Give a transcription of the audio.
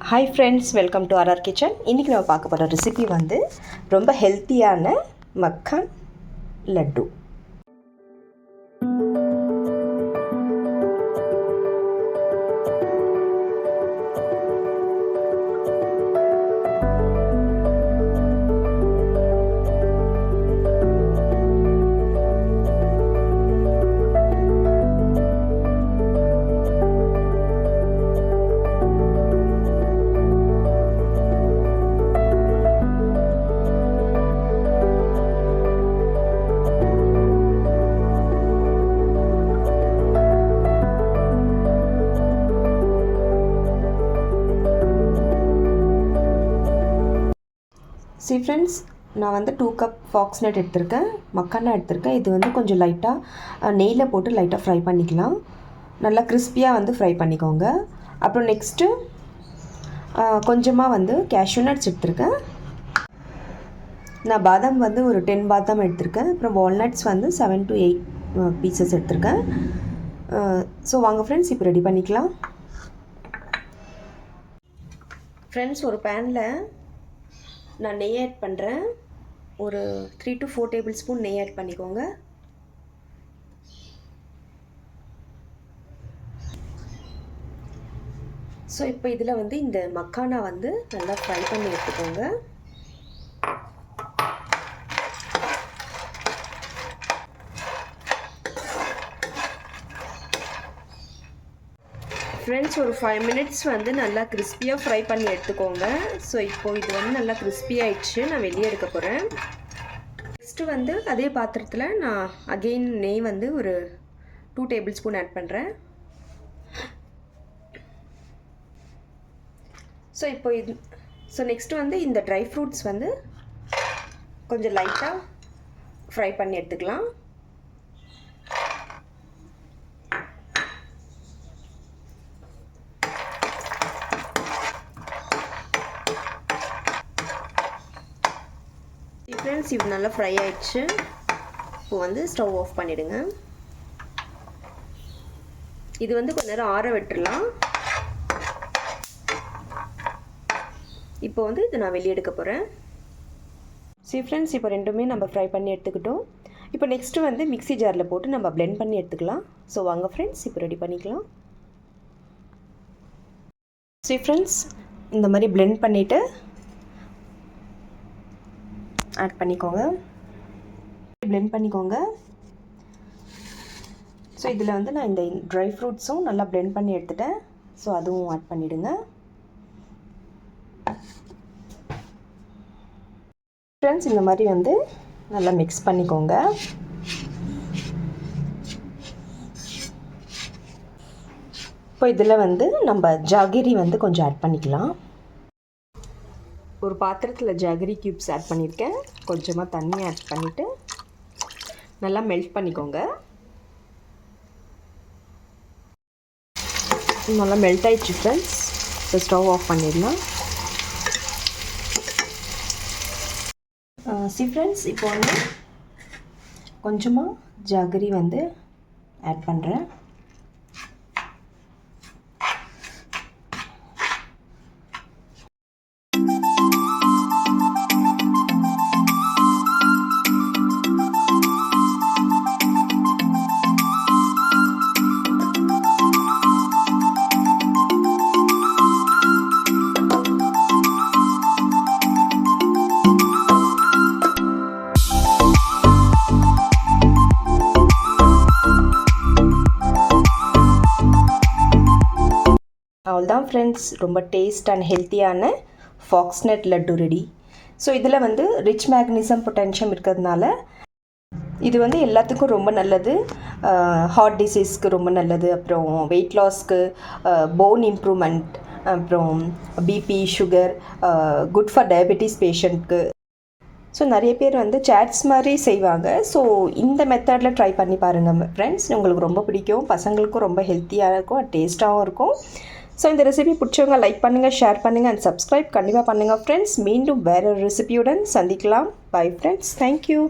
Hi friends, welcome to RR kitchen. இன்றைக்கி நம்ம பார்க்க போகிற ரெசிபி வந்து ரொம்ப ஹெல்த்தியான மக்கான் லட்டு. ஃப்ரெண்ட்ஸ், நான் வந்து 2 கப் ஃபாக்ஸ்நட் எடுத்திருக்கேன், மக்கானா எடுத்திருக்கேன். இது வந்து கொஞ்சம் லைட்டாக நெய்யில் போட்டு லைட்டாக ஃப்ரை பண்ணிக்கலாம். நல்லா கிறிஸ்பியாக வந்து ஃப்ரை பண்ணிக்கோங்க. அப்புறம் நெக்ஸ்ட்டு கொஞ்சமாக வந்து கேஷ்யூ நட்ஸ் எடுத்திருக்கேன். நான் பாதாம் வந்து ஒரு 10 பாதாம் எடுத்திருக்கேன். அப்புறம் வால்நட்ஸ் வந்து 7 to 8 பீசஸ் எடுத்திருக்கேன். ஸோ வாங்க ஃப்ரெண்ட்ஸ், இப்போ ரெடி பண்ணிக்கலாம். ஃப்ரெண்ட்ஸ், ஒரு பேனில் நான் நெய் ஆட் பண்ணுறேன். ஒரு 3 to 4 டேபிள் ஸ்பூன் நெய் ஆட் பண்ணிக்கோங்க. ஸோ இப்போ இதில் வந்து இந்த மக்கானா வந்து நல்லா ஃப்ரை பண்ணி எடுத்துக்கோங்க. ஃப்ரெண்ட்ஸ், ஒரு 5 மினிட்ஸ் வந்து நல்லா கிறிஸ்பியாக ஃப்ரை பண்ணி எடுத்துக்கோங்க. ஸோ இப்போது இது வந்து நல்லா கிறிஸ்பி ஆகிடுச்சு. நான் வெளியே எடுக்க போகிறேன். நெக்ஸ்ட்டு வந்து அதே பாத்திரத்தில் நான் அகெயின் நெய் வந்து ஒரு 2 டேபிள் ஸ்பூன் ஆட் பண்ணுறேன். ஸோ நெக்ஸ்ட்டு வந்து இந்த ட்ரை ஃப்ரூட்ஸ் வந்து கொஞ்சம் லைட்டாக ஃப்ரை பண்ணி எடுத்துக்கலாம். ஃப்ரெண்ட்ஸ், இது நல்லா ஃப்ரை ஆயிடுச்சு. இப்போ வந்து ஸ்டவ் ஆஃப் பண்ணிவிடுங்க. இது வந்து கொஞ்ச நேரம் ஆற விட்டுடலாம். இப்போ வந்து இது நான் வெளியே எடுக்க போகிறேன். ஃப்ரெண்ட்ஸ், இப்போ ரெண்டுமே நம்ம ஃப்ரை பண்ணி எடுத்துக்கிட்டோம். இப்போ நெக்ஸ்ட்டு வந்து மிக்ஸி ஜாரில் போட்டு நம்ம பிளெண்ட் பண்ணி எடுத்துக்கலாம். ஸோ வாங்க ஃப்ரெண்ட்ஸ், இப்போ ரெடி பண்ணிக்கலாம். ஃப்ரெண்ட்ஸ், இந்த மாதிரி பிளெண்ட் பண்ணிவிட்டு ஆட் பண்ணிக்கோங்க. பிளெண்ட் பண்ணிக்கோங்க. ஸோ இதில் வந்து நான் இந்த ட்ரை ஃப்ரூட்ஸும் நல்லா பிளெண்ட் பண்ணி எடுத்துட்டேன். ஸோ அதுவும் ஆட் பண்ணிவிடுங்க. ஃப்ரெண்ட்ஸ், இந்த மாதிரி வந்து நல்லா மிக்ஸ் பண்ணிக்கோங்க. இப்போ இதில் வந்து நம்ம ஜாகிரி வந்து கொஞ்சம் ஆட் பண்ணிக்கலாம். ஒரு பாத்திரத்தில் ஜாகரி க்யூப்ஸ் ஆட் பண்ணியிருக்கேன். கொஞ்சமாக தண்ணி ஆட் பண்ணிவிட்டு நல்லா மெல்ட் பண்ணிக்கோங்க. நல்லா மெல்ட் ஆயிடுச்சு ஃப்ரெண்ட்ஸ். ஸோ ஸ்டவ் ஆஃப் பண்ணிடலாம். ஃப்ரெண்ட்ஸ், இப்போ வந்து கொஞ்சமாக ஜாகரி வந்து ஆட் பண்ணுறேன். அவ்வளோதான் ஃப்ரெண்ட்ஸ், ரொம்ப டேஸ்ட் அண்ட் ஹெல்த்தியான ஃபாக்ஸ்நட் லட்டு ரெடி. ஸோ இதில் வந்து ரிச் மேக்னீசியம் பொட்டாசியம் இருக்கிறதுனால இது வந்து எல்லாத்துக்கும் ரொம்ப நல்லது. ஹார்ட் டிசீஸ்க்கு ரொம்ப நல்லது. அப்புறம் வெயிட் லாஸ்க்கு, போன் இம்ப்ரூவ்மெண்ட், அப்புறம் BP, sugar, good for diabetes பேஷண்ட்க்கு. ஸோ நிறைய பேர் வந்து சாட்ஸ் மாதிரி செய்வாங்க. ஸோ இந்த மெத்தடில் ட்ரை பண்ணி பாருங்கள் ஃப்ரெண்ட்ஸ். உங்களுக்கு ரொம்ப பிடிக்கும். பசங்களுக்கும் ரொம்ப ஹெல்த்தியாக இருக்கும், டேஸ்ட்டாகவும் இருக்கும். ஸோ இந்த ரெசிபி பிடிச்சவங்க லைக் பண்ணுங்கள், ஷேர் பண்ணுங்கள் அண்ட் சப்ஸ்கிரைப் கண்டிப்பாக பண்ணுங்கள் ஃப்ரெண்ட்ஸ். மீண்டும் வேறு ரெசிபியுடன் சந்திக்கலாம். Bye friends. தேங்க்யூ.